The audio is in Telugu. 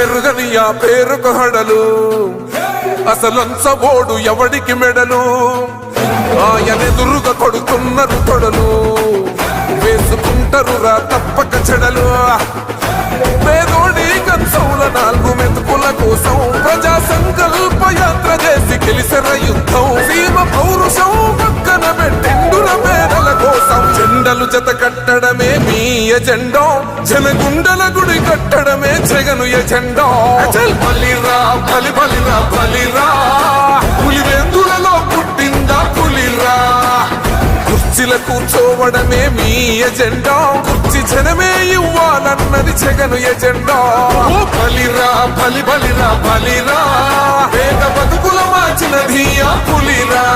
పేరెరుగని ఆ పేరుకు హడలు అసలంచబోడు ఎవడికి మెడలు ఆయనెదురుగా కొడుతున్నారు తొడలు వేసుకుంటారు రా తప్పక చెడలు పేదోడి కంచౌల 4 మెతుకుల కోసం ప్రజా సంకల్ప యాత్ర చేసి గెలిసిన యుద్ధం సీమ పౌరుషం పక్కన పెట్టిండుర పేదల కోసం జెండలు జత కట్టడమే మీ ఎజెండా జనగుండల గుడి కట్టడమే జగను ఎజెండా బలిరా బలి బలిరా బలిరా పులివెందులలో పుట్టిందా పులిరా కుర్చీల కూర్చోవడమే మీ ఎజెండా కుర్చీ జనమే ఇవ్వాలన్నది జగను ఎజెండా బలిరా బలి బలిరా బలిరా పేద బతుకుల మార్చినది ఆ పులిరా